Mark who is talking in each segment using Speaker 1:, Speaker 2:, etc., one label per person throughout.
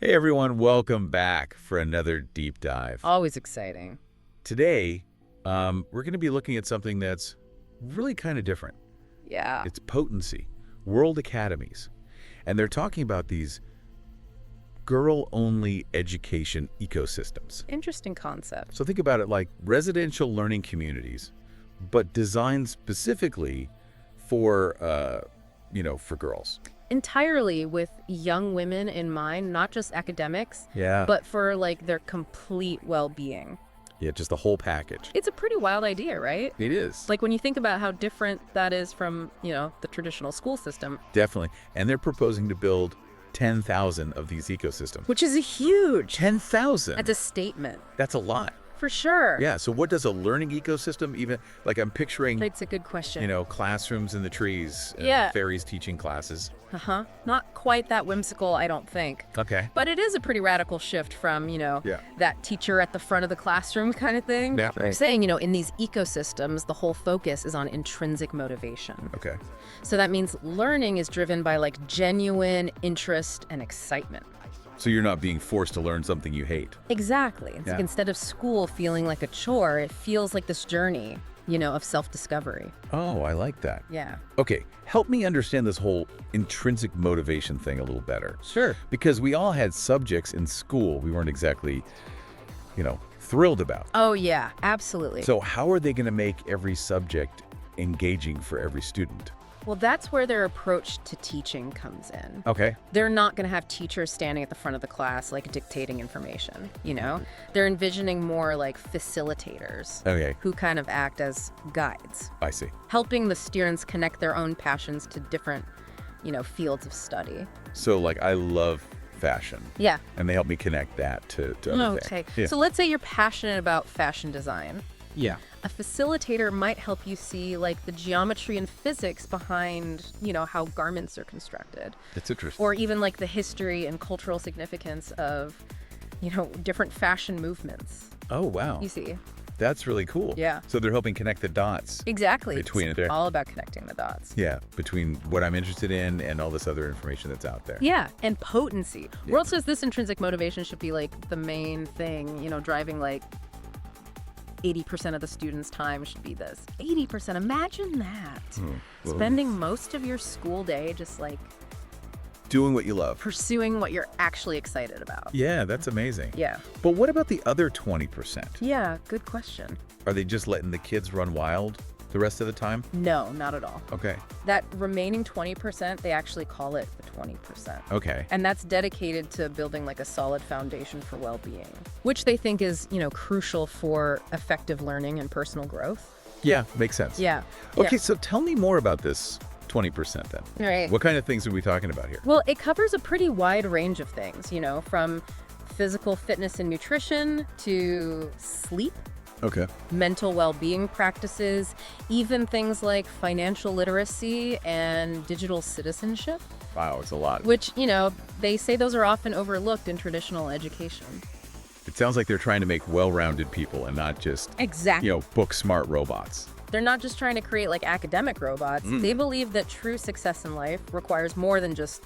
Speaker 1: Hey everyone, welcome back for another deep dive.
Speaker 2: Always exciting.
Speaker 1: Today, we're going to be looking at something that's really kind of different.
Speaker 2: Yeah.
Speaker 1: It's potency, World Academies. And they're talking about these girl-only education ecosystems.
Speaker 2: Interesting concept.
Speaker 1: So think about it like residential learning communities, but designed specifically for, for girls.
Speaker 2: Entirely with young women in mind, not just academics,
Speaker 1: Yeah.
Speaker 2: but for like their complete well-being.
Speaker 1: Yeah, just the whole package.
Speaker 2: It's a pretty wild idea, right?
Speaker 1: It is.
Speaker 2: Like when you think about how different that is from, the traditional school system.
Speaker 1: Definitely. And they're proposing to build 10,000 of these ecosystems.
Speaker 2: Which is a huge.
Speaker 1: 10,000?
Speaker 2: That's a statement.
Speaker 1: That's a lot.
Speaker 2: For sure.
Speaker 1: Yeah, so what does a learning ecosystem even, like I'm picturing,
Speaker 2: That's a good question.
Speaker 1: classrooms in the trees, and
Speaker 2: Yeah.
Speaker 1: fairies teaching classes.
Speaker 2: Uh-huh. Not quite that whimsical, I don't think.
Speaker 1: Okay.
Speaker 2: But it is a pretty radical shift from, that teacher at the front of the classroom kind of thing.
Speaker 1: Yeah.
Speaker 2: I'm saying, in these ecosystems, the whole focus is on intrinsic motivation.
Speaker 1: Okay.
Speaker 2: So that means learning is driven by like genuine interest and excitement.
Speaker 1: So you're not being forced to learn something you hate.
Speaker 2: Exactly. It's
Speaker 1: Yeah.
Speaker 2: like instead of school feeling like a chore, it feels like this journey, of self-discovery.
Speaker 1: Oh, I like that.
Speaker 2: Yeah.
Speaker 1: Okay, help me understand this whole intrinsic motivation thing a little better.
Speaker 2: Sure.
Speaker 1: Because we all had subjects in school we weren't exactly, thrilled about.
Speaker 2: Oh, yeah, absolutely.
Speaker 1: So how are they going to make every subject engaging for every student?
Speaker 2: Well, that's where their approach to teaching comes in.
Speaker 1: Okay.
Speaker 2: They're not going to have teachers standing at the front of the class, like dictating information, They're envisioning more like facilitators
Speaker 1: Okay,
Speaker 2: who kind of act as guides,
Speaker 1: I see.
Speaker 2: helping the students connect their own passions to different, fields of study.
Speaker 1: So like I love fashion.
Speaker 2: Yeah.
Speaker 1: And they help me connect that to other
Speaker 2: Okay.
Speaker 1: things. Yeah.
Speaker 2: So let's say you're passionate about fashion design.
Speaker 1: Yeah.
Speaker 2: A facilitator might help you see like the geometry and physics behind, how garments are constructed.
Speaker 1: That's interesting.
Speaker 2: Or even like the history and cultural significance of, different fashion movements.
Speaker 1: Oh, wow.
Speaker 2: You see?
Speaker 1: That's really cool.
Speaker 2: Yeah.
Speaker 1: So they're helping connect the dots.
Speaker 2: Exactly.
Speaker 1: Between
Speaker 2: It's
Speaker 1: it.
Speaker 2: all about connecting the dots.
Speaker 1: Yeah, between what I'm interested in and all this other information that's out there.
Speaker 2: Yeah, and potency.
Speaker 1: Yeah.
Speaker 2: World says this intrinsic motivation should be like the main thing, driving like 80% of the students' time should be this. 80%, imagine that.
Speaker 1: Well,
Speaker 2: Spending most of your school day just like
Speaker 1: doing what you love.
Speaker 2: pursuing what you're actually excited about.
Speaker 1: Yeah, that's amazing.
Speaker 2: Yeah.
Speaker 1: But what about the other 20%?
Speaker 2: Yeah, good question.
Speaker 1: Are they just letting the kids run wild the rest of the time?
Speaker 2: No, not at all.
Speaker 1: Okay.
Speaker 2: That remaining 20%, they actually call it the 20%.
Speaker 1: Okay.
Speaker 2: And that's dedicated to building like a solid foundation for well-being, which they think is, crucial for effective learning and personal growth.
Speaker 1: Yeah, makes sense.
Speaker 2: Yeah.
Speaker 1: Okay, so tell me more about this 20% then.
Speaker 2: Yeah. Right.
Speaker 1: What kind of things are we talking about here?
Speaker 2: Well, it covers a pretty wide range of things, from physical fitness and nutrition to sleep,
Speaker 1: Okay.
Speaker 2: mental well-being practices, even things like financial literacy and digital citizenship,
Speaker 1: Wow, it's a lot.
Speaker 2: which, they say those are often overlooked in traditional education.
Speaker 1: It sounds like they're trying to make well-rounded people and not just,
Speaker 2: Exactly.
Speaker 1: book-smart robots.
Speaker 2: They're not just trying to create like academic robots. They believe that true success in life requires more than just,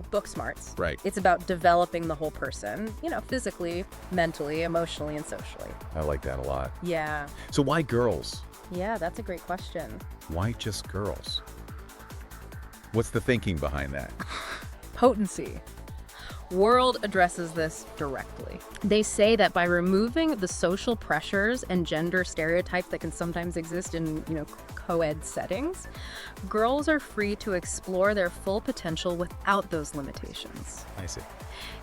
Speaker 2: book smarts.
Speaker 1: Right.
Speaker 2: It's about developing the whole person, physically, mentally, emotionally, and socially.
Speaker 1: I like that a lot.
Speaker 2: Yeah.
Speaker 1: So why girls?
Speaker 2: Yeah, that's a great question.
Speaker 1: Why just girls? What's the thinking behind that?
Speaker 2: Potency. World addresses this directly. They say that by removing the social pressures and gender stereotypes that can sometimes exist in, co-ed settings, girls are free to explore their full potential without those limitations.
Speaker 1: I see.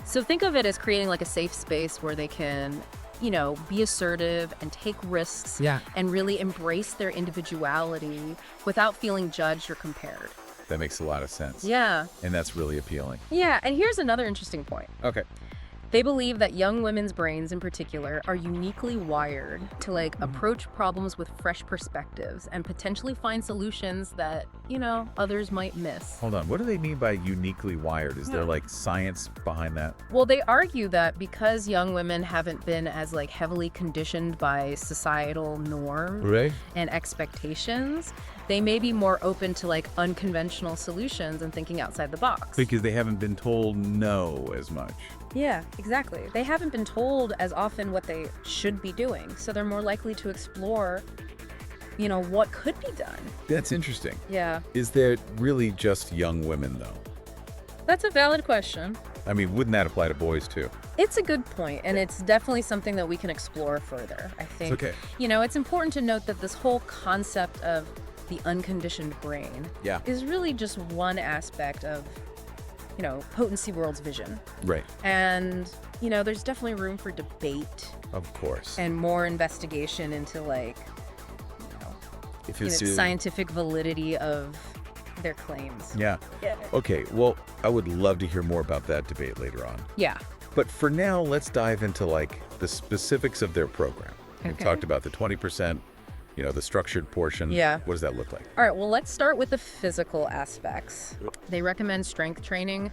Speaker 2: So think of it as creating like a safe space where they can, be assertive and take risks and really embrace their individuality without feeling judged or compared.
Speaker 1: That makes a lot of sense.
Speaker 2: Yeah.
Speaker 1: And that's really appealing.
Speaker 2: Yeah, and here's another interesting point.
Speaker 1: Okay.
Speaker 2: They believe that young women's brains in particular are uniquely wired to approach problems with fresh perspectives and potentially find solutions that, others might miss.
Speaker 1: Hold on, what do they mean by uniquely wired? Is there science behind that?
Speaker 2: Well, they argue that because young women haven't been as heavily conditioned by societal norms
Speaker 1: Right.
Speaker 2: and expectations, they may be more open to unconventional solutions and thinking outside the box.
Speaker 1: Because they haven't been told no as much.
Speaker 2: Yeah, exactly. They haven't been told as often what they should be doing, so they're more likely to explore, what could be done.
Speaker 1: That's interesting.
Speaker 2: Yeah.
Speaker 1: Is there really just young women, though?
Speaker 2: That's a valid question.
Speaker 1: I mean, wouldn't that apply to boys, too?
Speaker 2: It's a good point, and it's definitely something that we can explore further, I think.
Speaker 1: Okay.
Speaker 2: It's important to note that this whole concept of the unconditioned brain is really just one aspect of Potency World's vision.
Speaker 1: Right.
Speaker 2: And, there's definitely room for debate.
Speaker 1: Of course.
Speaker 2: And more investigation into,
Speaker 1: If it's
Speaker 2: scientific validity of their claims.
Speaker 1: Yeah. Okay, well, I would love to hear more about that debate later on.
Speaker 2: Yeah.
Speaker 1: But for now, let's dive into, the specifics of their program. We've
Speaker 2: Okay.
Speaker 1: talked about the 20%, the structured portion.
Speaker 2: Yeah.
Speaker 1: What does that look like?
Speaker 2: All right, well, let's start with the physical aspects. They recommend strength training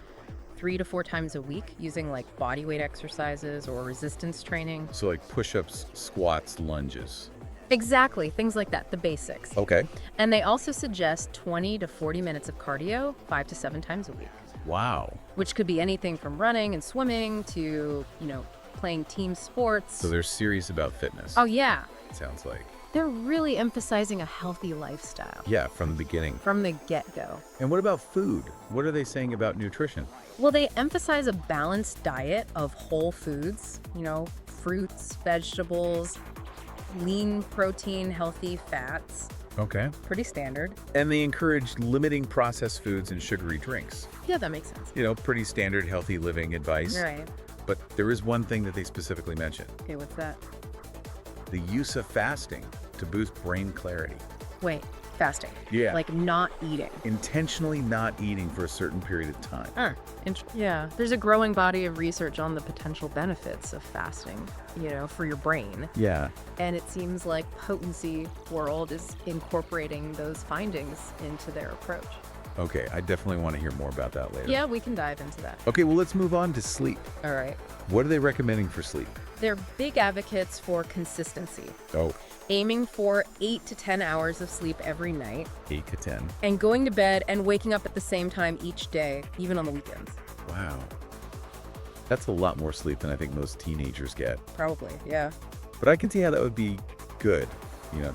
Speaker 2: 3 to 4 times a week using body weight exercises or resistance training.
Speaker 1: So, push-ups, squats, lunges.
Speaker 2: Exactly, things like that, the basics.
Speaker 1: Okay.
Speaker 2: And they also suggest 20 to 40 minutes of cardio 5 to 7 times a week,
Speaker 1: Wow.
Speaker 2: which could be anything from running and swimming to, playing team sports.
Speaker 1: So they're serious about fitness.
Speaker 2: Oh, yeah.
Speaker 1: It sounds like.
Speaker 2: They're really emphasizing a healthy lifestyle
Speaker 1: Yeah, from the beginning.
Speaker 2: from the get-go.
Speaker 1: And what about food? What are they saying about nutrition?
Speaker 2: Well, they emphasize a balanced diet of whole foods, fruits, vegetables, lean protein, healthy fats.
Speaker 1: Okay.
Speaker 2: Pretty standard.
Speaker 1: And they encourage limiting processed foods and sugary drinks.
Speaker 2: Yeah, that makes sense.
Speaker 1: Pretty standard healthy living advice.
Speaker 2: Right.
Speaker 1: But there is one thing that they specifically mention.
Speaker 2: Okay, what's that?
Speaker 1: The use of fasting to boost brain clarity.
Speaker 2: Wait, fasting.
Speaker 1: Yeah.
Speaker 2: Not eating.
Speaker 1: Intentionally not eating for a certain period of time.
Speaker 2: Yeah, there's a growing body of research on the potential benefits of fasting, for your brain.
Speaker 1: Yeah.
Speaker 2: And it seems like Potency World is incorporating those findings into their approach.
Speaker 1: Okay, I definitely want to hear more about that later.
Speaker 2: Yeah, we can dive into that.
Speaker 1: Okay, well, let's move on to sleep.
Speaker 2: All right.
Speaker 1: What are they recommending for sleep?
Speaker 2: They're big advocates for consistency,
Speaker 1: Oh,
Speaker 2: aiming for 8 to 10 hours of sleep every night,
Speaker 1: 8 to 10.
Speaker 2: and going to bed and waking up at the same time each day, even on the weekends.
Speaker 1: Wow. That's a lot more sleep than I think most teenagers get.
Speaker 2: Probably, yeah.
Speaker 1: But I can see how that would be good,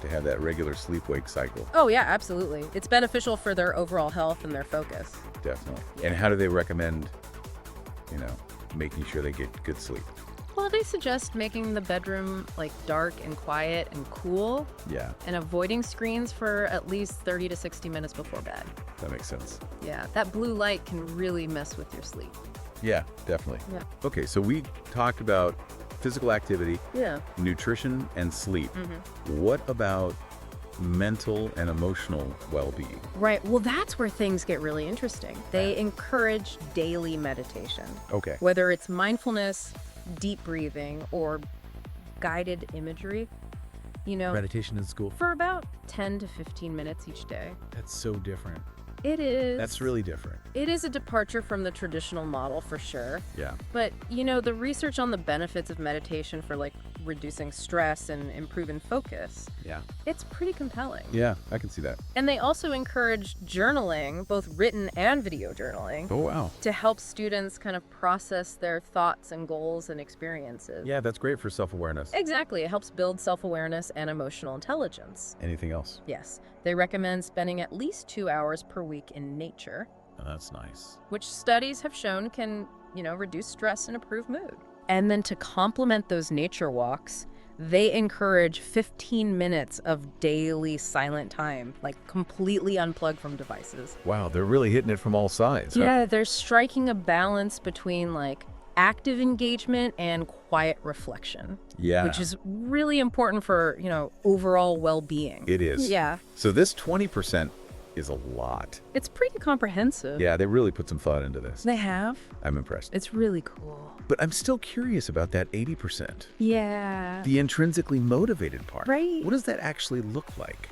Speaker 1: to have that regular sleep-wake cycle.
Speaker 2: Oh, yeah, absolutely. It's beneficial for their overall health and their focus.
Speaker 1: Definitely. And how do they recommend, making sure they get good sleep?
Speaker 2: Well, they suggest making the bedroom dark and quiet and cool,
Speaker 1: Yeah,
Speaker 2: and avoiding screens for at least 30 to 60 minutes before bed.
Speaker 1: that makes sense.
Speaker 2: Yeah, that blue light can really mess with your sleep.
Speaker 1: Yeah, definitely.
Speaker 2: Yeah.
Speaker 1: Okay, so we talked about physical activity,
Speaker 2: Yeah.
Speaker 1: nutrition, and sleep. What about mental and emotional well-being?
Speaker 2: Right. Well, that's where things get really interesting. They encourage daily meditation,
Speaker 1: Okay.
Speaker 2: whether it's mindfulness, deep breathing, or guided imagery,
Speaker 1: Meditation in school.
Speaker 2: for about 10 to 15 minutes each day.
Speaker 1: That's so different.
Speaker 2: It is.
Speaker 1: That's really different.
Speaker 2: It is a departure from the traditional model for sure.
Speaker 1: Yeah.
Speaker 2: But, the research on the benefits of meditation for reducing stress and improving focus,
Speaker 1: Yeah.
Speaker 2: it's pretty compelling.
Speaker 1: Yeah, I can see that.
Speaker 2: And they also encourage journaling, both written and video journaling,
Speaker 1: Oh, wow.
Speaker 2: to help students kind of process their thoughts and goals and experiences.
Speaker 1: Yeah, that's great for self-awareness.
Speaker 2: Exactly. It helps build self-awareness and emotional intelligence.
Speaker 1: Anything else?
Speaker 2: Yes. They recommend spending at least 2 hours per week in nature,
Speaker 1: Oh, that's nice.
Speaker 2: which studies have shown can, reduce stress and improve mood. And then to complement those nature walks, they encourage 15 minutes of daily silent time, completely unplugged from devices.
Speaker 1: Wow, they're really hitting it from all sides. Huh?
Speaker 2: Yeah, they're striking a balance between active engagement and quiet reflection.
Speaker 1: Yeah.
Speaker 2: Which is really important for, overall well-being.
Speaker 1: It is.
Speaker 2: Yeah.
Speaker 1: So this 20% is a lot.
Speaker 2: It's pretty comprehensive.
Speaker 1: Yeah, they really put some thought into this.
Speaker 2: They have.
Speaker 1: I'm impressed.
Speaker 2: It's really cool.
Speaker 1: But I'm still curious about that 80%.
Speaker 2: Yeah.
Speaker 1: The intrinsically motivated part.
Speaker 2: Right.
Speaker 1: What does that actually look like,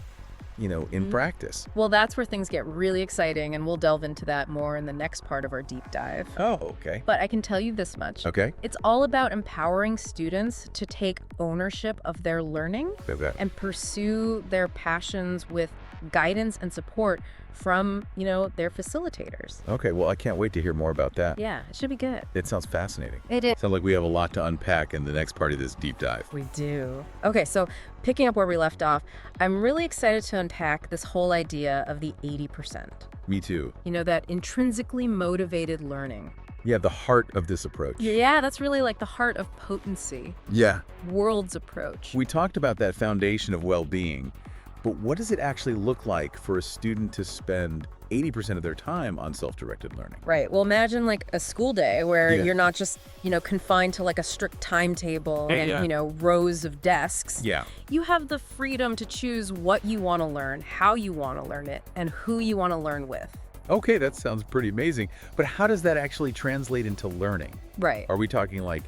Speaker 1: in practice?
Speaker 2: Well, that's where things get really exciting, and we'll delve into that more in the next part of our deep dive.
Speaker 1: Oh, okay.
Speaker 2: But I can tell you this much.
Speaker 1: Okay.
Speaker 2: It's all about empowering students to take ownership of their learning
Speaker 1: Okay.
Speaker 2: and pursue their passions with guidance and support from, their facilitators.
Speaker 1: Okay, well, I can't wait to hear more about that.
Speaker 2: Yeah, it should be good.
Speaker 1: It sounds fascinating.
Speaker 2: It is.
Speaker 1: Sounds like we have a lot to unpack in the next part of this deep dive.
Speaker 2: We do. Okay, so picking up where we left off, I'm really excited to unpack this whole idea of the 80%.
Speaker 1: Me too.
Speaker 2: That intrinsically motivated learning.
Speaker 1: Yeah, the heart of this approach.
Speaker 2: Yeah, that's really like the heart of potency,
Speaker 1: Yeah.
Speaker 2: world's approach.
Speaker 1: We talked about that foundation of well-being, but what does it actually look like for a student to spend 80% of their time on self-directed learning?
Speaker 2: Right. Well, imagine like a school day where
Speaker 1: Yeah.
Speaker 2: you're not just, confined to like a strict timetable and,
Speaker 1: Yeah.
Speaker 2: rows of desks.
Speaker 1: Yeah.
Speaker 2: You have the freedom to choose what you want to learn, how you want to learn it, and who you want to learn with.
Speaker 1: Okay, that sounds pretty amazing. But how does that actually translate into learning?
Speaker 2: Right.
Speaker 1: Are we talking like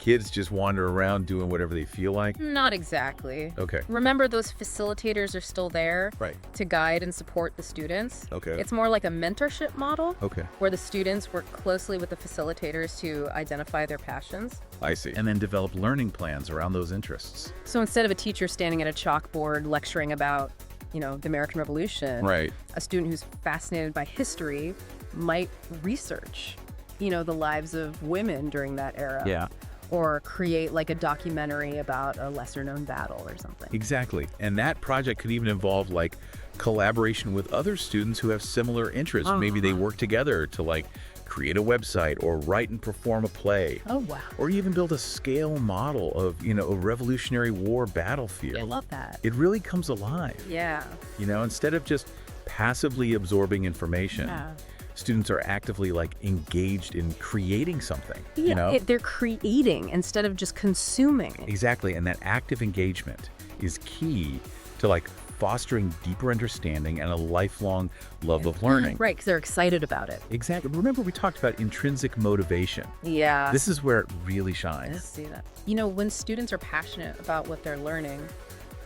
Speaker 1: kids just wander around doing whatever they feel like?
Speaker 2: Not exactly.
Speaker 1: Okay.
Speaker 2: Remember, those facilitators are still there
Speaker 1: Right.
Speaker 2: to guide and support the students.
Speaker 1: Okay.
Speaker 2: It's more like a mentorship model
Speaker 1: Okay.
Speaker 2: where the students work closely with the facilitators to identify their passions.
Speaker 1: I see. And then develop learning plans around those interests.
Speaker 2: So instead of a teacher standing at a chalkboard lecturing about, the American Revolution,
Speaker 1: Right.
Speaker 2: a student who's fascinated by history might research, the lives of women during that era.
Speaker 1: Yeah.
Speaker 2: Or create like a documentary about a lesser known battle or something.
Speaker 1: Exactly. And that project could even involve like collaboration with other students who have similar interests. Maybe they work together to like create a website or write and perform a play.
Speaker 2: Oh, wow.
Speaker 1: Or even build a scale model of, a Revolutionary War battlefield.
Speaker 2: I love that.
Speaker 1: It really comes alive.
Speaker 2: Yeah.
Speaker 1: Instead of just passively absorbing information.
Speaker 2: Yeah.
Speaker 1: Students are actively like engaged in creating something,
Speaker 2: They're creating instead of just consuming.
Speaker 1: Exactly. And that active engagement is key to like fostering deeper understanding and a lifelong love of learning.
Speaker 2: Right, because they're excited about it.
Speaker 1: Exactly. Remember, we talked about intrinsic motivation.
Speaker 2: Yeah.
Speaker 1: This is where it really
Speaker 2: I
Speaker 1: shines.
Speaker 2: see that. When students are passionate about what they're learning,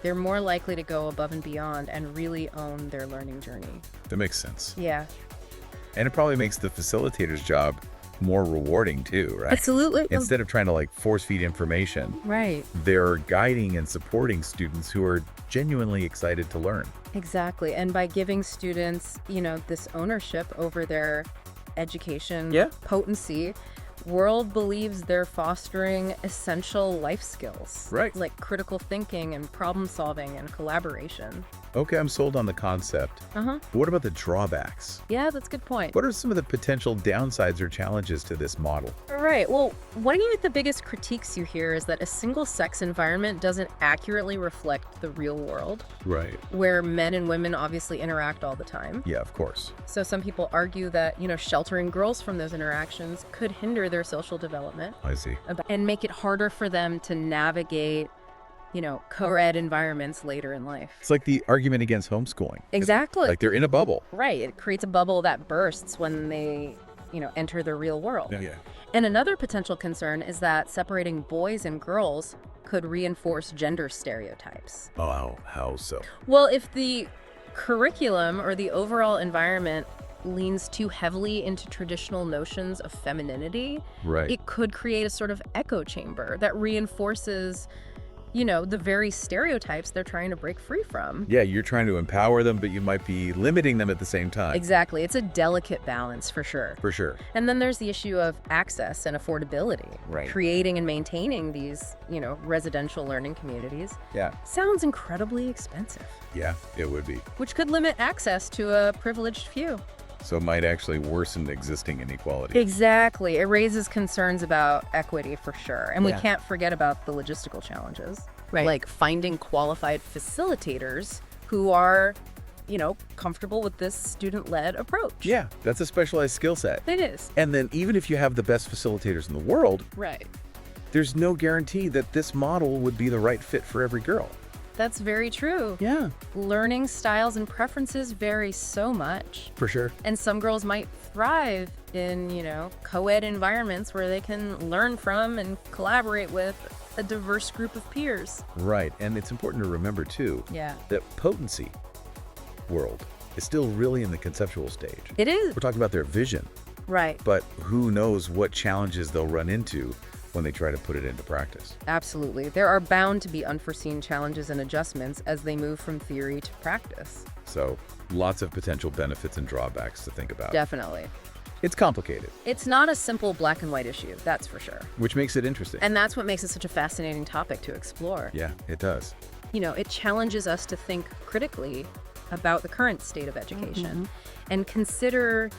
Speaker 2: they're more likely to go above and beyond and really own their learning journey.
Speaker 1: That makes sense.
Speaker 2: Yeah.
Speaker 1: And it probably makes the facilitator's job more rewarding too, right?
Speaker 2: Absolutely.
Speaker 1: Instead of trying to like force feed information,
Speaker 2: Right.
Speaker 1: they're guiding and supporting students who are genuinely excited to learn.
Speaker 2: Exactly. And by giving students, this ownership over their education
Speaker 1: Yeah.
Speaker 2: potency, World believes they're fostering essential life skills.
Speaker 1: Right.
Speaker 2: Like critical thinking and problem solving and collaboration.
Speaker 1: Okay, I'm sold on the concept.
Speaker 2: Uh-huh.
Speaker 1: But what about the drawbacks?
Speaker 2: Yeah, that's a good point.
Speaker 1: What are some of the potential downsides or challenges to this model?
Speaker 2: All right. Well, one of the biggest critiques you hear is that a single-sex environment doesn't accurately reflect the real world,
Speaker 1: Right.
Speaker 2: where men and women obviously interact all the time.
Speaker 1: Yeah, of course.
Speaker 2: So some people argue that, sheltering girls from those interactions could hinder their social development
Speaker 1: I see.
Speaker 2: and make it harder for them to navigate, co-ed environments later in life.
Speaker 1: It's like the argument against homeschooling.
Speaker 2: Exactly.
Speaker 1: Like they're in a bubble.
Speaker 2: Right. It creates a bubble that bursts when they, enter the real world.
Speaker 1: Yeah.
Speaker 2: And another potential concern is that separating boys and girls could reinforce gender stereotypes.
Speaker 1: Oh, how so?
Speaker 2: Well, if the curriculum or the overall environment leans too heavily into traditional notions of femininity,
Speaker 1: Right.
Speaker 2: it could create a sort of echo chamber that reinforces, the very stereotypes they're trying to break free from.
Speaker 1: Yeah, you're trying to empower them, but you might be limiting them at the same time.
Speaker 2: Exactly. It's a delicate balance for sure.
Speaker 1: For sure.
Speaker 2: And then there's the issue of access and affordability.
Speaker 1: Right.
Speaker 2: Creating and maintaining these, residential learning communities
Speaker 1: Yeah.
Speaker 2: sounds incredibly expensive,
Speaker 1: Yeah, it would be.
Speaker 2: which could limit access to a privileged few.
Speaker 1: So it might actually worsen existing inequality.
Speaker 2: Exactly. It raises concerns about equity for sure. And we
Speaker 1: Yeah.
Speaker 2: can't forget about the logistical challenges.
Speaker 3: Right.
Speaker 2: Like finding qualified facilitators who are, comfortable with this student-led approach.
Speaker 1: Yeah, that's a specialized skill set.
Speaker 2: It is.
Speaker 1: And then even if you have the best facilitators in the world,
Speaker 2: Right.
Speaker 1: there's no guarantee that this model would be the right fit for every girl.
Speaker 2: That's very true.
Speaker 1: Yeah,
Speaker 2: Learning styles and preferences vary so much.
Speaker 1: for sure.
Speaker 2: And some girls might thrive in, co-ed environments where they can learn from and collaborate with a diverse group of peers.
Speaker 1: Right, and it's important to remember, too,
Speaker 2: Yeah.
Speaker 1: that potency world is still really in the conceptual stage.
Speaker 2: It is.
Speaker 1: We're talking about their vision,
Speaker 2: Right.
Speaker 1: but who knows what challenges they'll run into when they try to put it into practice.
Speaker 2: Absolutely. There are bound to be unforeseen challenges and adjustments as they move from theory to practice.
Speaker 1: So lots of potential benefits and drawbacks to think about.
Speaker 2: Definitely.
Speaker 1: It's complicated,
Speaker 2: It's not a simple black and white issue, that's for sure.
Speaker 1: which makes it interesting.
Speaker 2: And that's what makes it such a fascinating topic to explore.
Speaker 1: Yeah, it does.
Speaker 2: It challenges us to think critically about the current state of education and consider,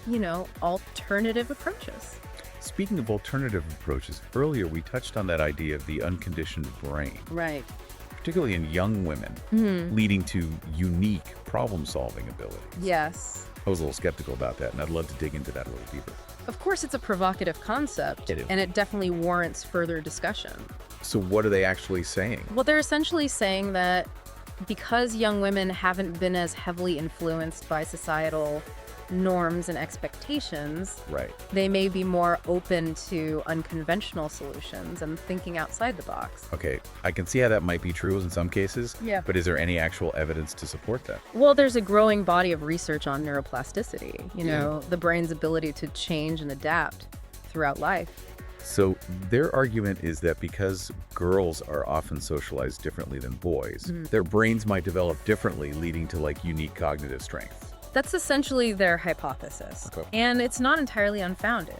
Speaker 2: alternative approaches.
Speaker 1: Speaking of alternative approaches, earlier we touched on that idea of the unconditioned brain,
Speaker 2: Right.
Speaker 1: particularly in young women, leading to unique problem-solving abilities.
Speaker 2: Yes.
Speaker 1: I was a little skeptical about that, and I'd love to dig into that a little deeper.
Speaker 2: Of course, it's a provocative concept,
Speaker 1: It is.
Speaker 2: and it definitely warrants further discussion.
Speaker 1: So what are they actually saying?
Speaker 2: Well, they're essentially saying that because young women haven't been as heavily influenced by societal norms and expectations,
Speaker 1: Right.
Speaker 2: they may be more open to unconventional solutions and thinking outside the box.
Speaker 1: Okay, I can see how that might be true in some cases,
Speaker 2: Yeah.
Speaker 1: but is there any actual evidence to support that?
Speaker 2: Well, there's a growing body of research on neuroplasticity, the brain's ability to change and adapt throughout life.
Speaker 1: So their argument is that because girls are often socialized differently than boys, their brains might develop differently, leading to unique cognitive strengths.
Speaker 2: That's essentially their hypothesis,
Speaker 1: Okay.
Speaker 2: and it's not entirely unfounded.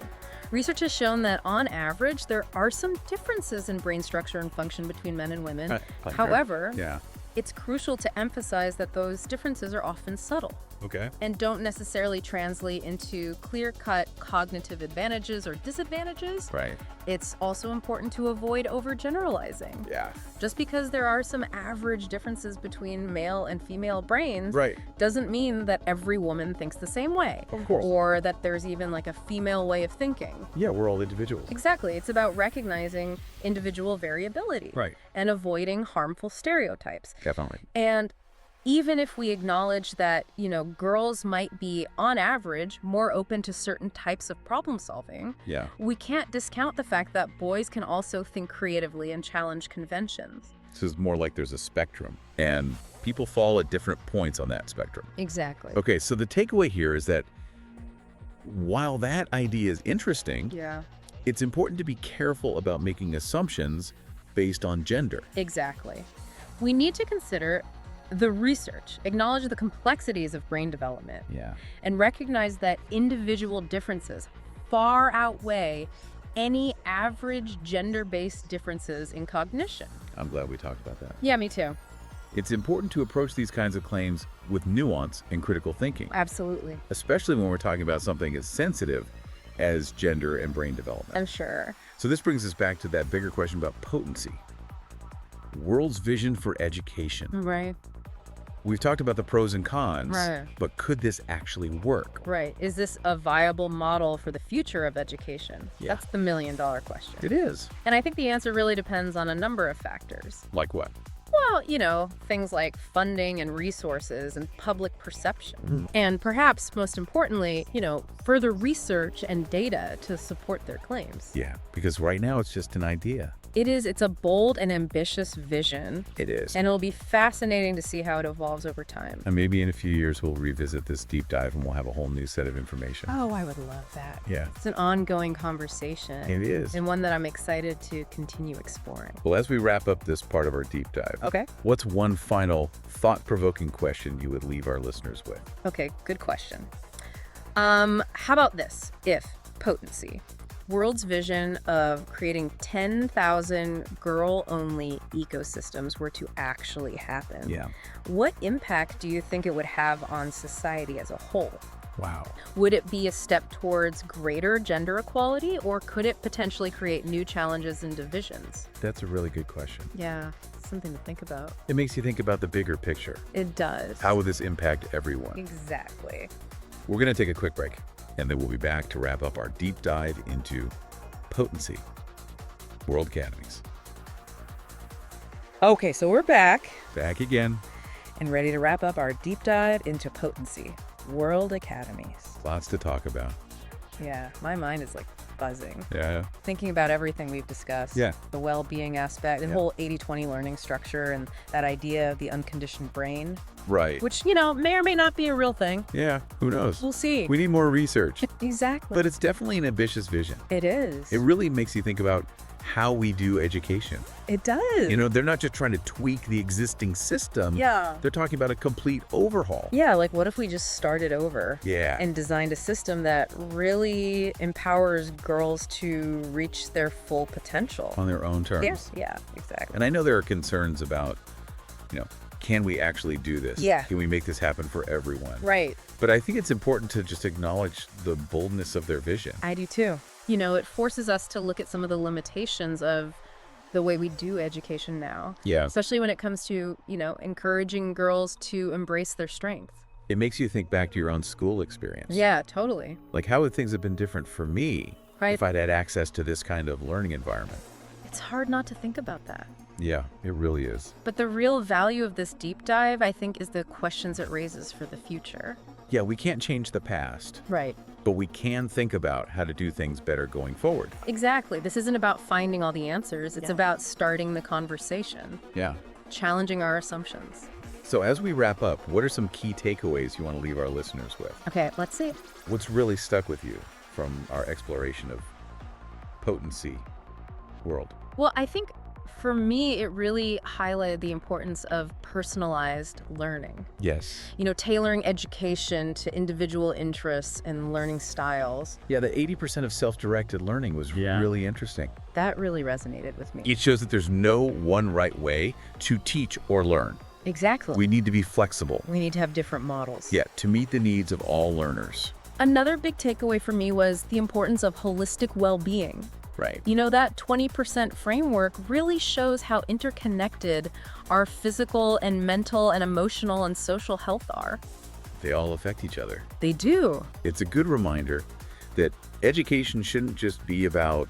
Speaker 2: Research has shown that on average, there are some differences in brain structure and function between men and women. However,
Speaker 1: Yeah.
Speaker 2: it's crucial to emphasize that those differences are often subtle
Speaker 1: Okay.
Speaker 2: and don't necessarily translate into clear-cut cognitive advantages or disadvantages.
Speaker 1: Right.
Speaker 2: It's also important to avoid overgeneralizing.
Speaker 1: Yeah.
Speaker 2: Just because there are some average differences between male and female brains
Speaker 1: Right.
Speaker 2: doesn't mean that every woman thinks the same way.
Speaker 1: Of course.
Speaker 2: Or that there's even a female way of thinking.
Speaker 1: Yeah, we're all individuals.
Speaker 2: Exactly. It's about recognizing individual variability.
Speaker 1: Right.
Speaker 2: And avoiding harmful stereotypes.
Speaker 1: Definitely.
Speaker 2: And even if we acknowledge that, girls might be, on average, more open to certain types of problem solving,
Speaker 1: Yeah.
Speaker 2: we can't discount the fact that boys can also think creatively and challenge conventions.
Speaker 1: This is more like there's a spectrum, and people fall at different points on that spectrum.
Speaker 2: Exactly.
Speaker 1: Okay, so the takeaway here is that while that idea is interesting,
Speaker 2: Yeah.
Speaker 1: it's important to be careful about making assumptions based on gender.
Speaker 2: Exactly. We need to consider the research, acknowledge the complexities of brain development,
Speaker 1: Yeah.
Speaker 2: and recognize that individual differences far outweigh any average gender-based differences in cognition.
Speaker 1: I'm glad we talked about that.
Speaker 2: Yeah, me too.
Speaker 1: It's important to approach these kinds of claims with nuance and critical thinking,
Speaker 2: Absolutely.
Speaker 1: especially when we're talking about something as sensitive as gender and brain development.
Speaker 2: I'm sure.
Speaker 1: So this brings us back to that bigger question about potency. World's vision for education.
Speaker 2: Right.
Speaker 1: We've talked about the pros and cons,
Speaker 2: Right.
Speaker 1: but could this actually work?
Speaker 2: Right. Is this a viable model for the future of education?
Speaker 1: Yeah.
Speaker 2: That's the million-dollar question.
Speaker 1: It is.
Speaker 2: And I think the answer really depends on a number of factors.
Speaker 1: Like what?
Speaker 2: Well, things like funding and resources and public perception. And perhaps most importantly, further research and data to support their claims.
Speaker 1: Yeah, because right now it's just an idea.
Speaker 2: It's a bold and ambitious vision,
Speaker 1: It is.
Speaker 2: and it'll be fascinating to see how it evolves over time.
Speaker 1: And maybe in a few years we'll revisit this deep dive and we'll have a whole new set of information.
Speaker 2: Oh, I would love that.
Speaker 1: Yeah,
Speaker 2: It's an ongoing conversation.
Speaker 1: it is.
Speaker 2: And one that I'm excited to continue exploring.
Speaker 1: Well, as we wrap up this part of our deep dive,
Speaker 2: Okay.
Speaker 1: what's one final thought-provoking question you would leave our listeners with?
Speaker 2: Okay, good question. How about this? If potency, world's vision of creating 10,000 girl-only ecosystems were to actually happen,
Speaker 1: Yeah.
Speaker 2: what impact do you think it would have on society as a whole?
Speaker 1: Wow.
Speaker 2: Would it be a step towards greater gender equality, or could it potentially create new challenges and divisions?
Speaker 1: That's a really good question.
Speaker 2: Yeah, something to think about.
Speaker 1: It makes you think about the bigger picture.
Speaker 2: It does.
Speaker 1: How will this impact everyone?
Speaker 2: Exactly.
Speaker 1: We're going to take a quick break, and then we'll be back to wrap up our deep dive into potency. World Academies.
Speaker 3: Okay, so we're back
Speaker 1: Back again.
Speaker 3: and ready to wrap up our deep dive into potency, World Academies.
Speaker 1: Lots to talk about.
Speaker 3: Yeah, my mind is like buzzing.
Speaker 1: Yeah.
Speaker 3: Thinking about everything we've discussed.
Speaker 1: Yeah.
Speaker 3: The well-being aspect, the
Speaker 1: Yeah.
Speaker 3: whole 80-20 learning structure, and that idea of the unconditioned brain,
Speaker 1: Right.
Speaker 3: which, may or may not be a real thing.
Speaker 1: Yeah. Who knows?
Speaker 3: We'll see.
Speaker 1: We need more research.
Speaker 3: Exactly.
Speaker 1: But it's definitely an ambitious vision.
Speaker 3: It is.
Speaker 1: It really makes you think about how we do education.
Speaker 3: It does.
Speaker 1: They're not just trying to tweak the existing system.
Speaker 3: Yeah.
Speaker 1: They're talking about a complete overhaul.
Speaker 3: Yeah, like what if we just started over?
Speaker 1: Yeah.
Speaker 3: And designed a system that really empowers girls to reach their full potential.
Speaker 1: On their own terms.
Speaker 3: Yeah, exactly.
Speaker 1: And I know there are concerns about, can we actually do this?
Speaker 3: Yeah.
Speaker 1: Can we make this happen for everyone?
Speaker 3: Right.
Speaker 1: But I think it's important to just acknowledge the boldness of their vision.
Speaker 3: I do too.
Speaker 2: It forces us to look at some of the limitations of the way we do education now.
Speaker 1: Yeah.
Speaker 2: Especially when it comes to, encouraging girls to embrace their strengths.
Speaker 1: It makes you think back to your own school experience.
Speaker 2: Yeah, totally.
Speaker 1: Like, how would things have been different for me
Speaker 2: Right.
Speaker 1: if I'd had access to this kind of learning environment?
Speaker 2: It's hard not to think about that.
Speaker 1: Yeah, it really is.
Speaker 2: But the real value of this deep dive, I think, is the questions it raises for the future.
Speaker 1: Yeah, we can't change the past,
Speaker 2: Right.
Speaker 1: but we can think about how to do things better going forward.
Speaker 2: Exactly. This isn't about finding all the answers. It's about starting the conversation,
Speaker 1: Yeah.
Speaker 2: challenging our assumptions.
Speaker 1: So as we wrap up, what are some key takeaways you want to leave our listeners with?
Speaker 2: Okay, let's see.
Speaker 1: What's really stuck with you from our exploration of potency world?
Speaker 2: Well, I think for me, it really highlighted the importance of personalized learning.
Speaker 1: Yes.
Speaker 2: Tailoring education to individual interests and learning styles.
Speaker 1: Yeah, the 80% of self-directed learning was really interesting.
Speaker 2: That really resonated with me.
Speaker 1: It shows that there's no one right way to teach or learn.
Speaker 2: Exactly.
Speaker 1: We need to be flexible,
Speaker 3: We need to have different models.
Speaker 1: to meet the needs of all learners.
Speaker 2: Another big takeaway for me was the importance of holistic well-being.
Speaker 1: Right.
Speaker 2: That 20% framework really shows how interconnected our physical and mental and emotional and social health are.
Speaker 1: They all affect each other.
Speaker 2: They do.
Speaker 1: It's a good reminder that education shouldn't just be about,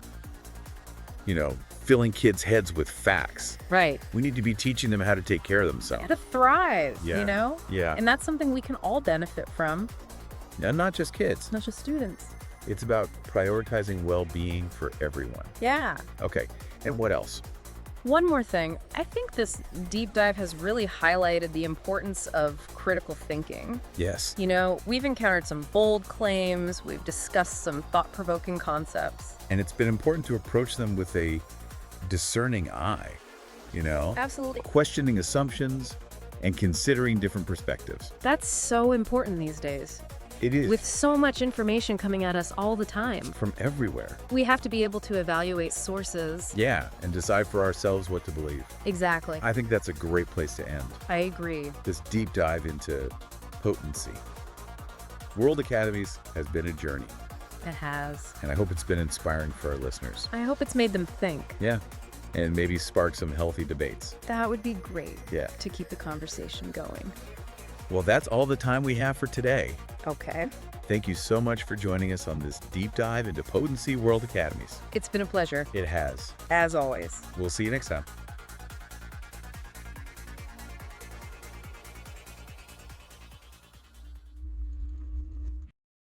Speaker 1: filling kids' heads with facts.
Speaker 2: Right.
Speaker 1: We need to be teaching them how to take care of themselves.
Speaker 2: To thrive,
Speaker 1: Yeah. Yeah.
Speaker 2: And that's something we can all benefit from,
Speaker 1: And not just kids.
Speaker 2: not just students.
Speaker 1: It's about prioritizing well-being for everyone.
Speaker 2: Yeah.
Speaker 1: Okay. And what else?
Speaker 2: One more thing. I think this deep dive has really highlighted the importance of critical thinking.
Speaker 1: Yes.
Speaker 2: We've encountered some bold claims, we've discussed some thought-provoking concepts.
Speaker 1: And it's been important to approach them with a discerning eye,
Speaker 2: Absolutely.
Speaker 1: questioning assumptions and considering different perspectives.
Speaker 2: That's so important these days.
Speaker 1: It is
Speaker 2: With so much information coming at us all the time,
Speaker 1: from everywhere.
Speaker 2: we have to be able to evaluate sources.
Speaker 1: Yeah, and decide for ourselves what to believe.
Speaker 2: Exactly.
Speaker 1: I think that's a great place to end
Speaker 2: I agree.
Speaker 1: this deep dive into potency. World Academies has been a journey,
Speaker 2: It has.
Speaker 1: and I hope it's been inspiring for our listeners.
Speaker 2: I hope it's made them think.
Speaker 1: Yeah, and maybe spark some healthy debates.
Speaker 2: That would be great.
Speaker 1: Yeah.
Speaker 2: To keep the conversation going.
Speaker 1: Well, that's all the time we have for today.
Speaker 2: Okay.
Speaker 1: Thank you so much for joining us on this deep dive into Potency World Academies.
Speaker 2: It's been a pleasure.
Speaker 1: It has.
Speaker 3: As always.
Speaker 1: We'll see you next time.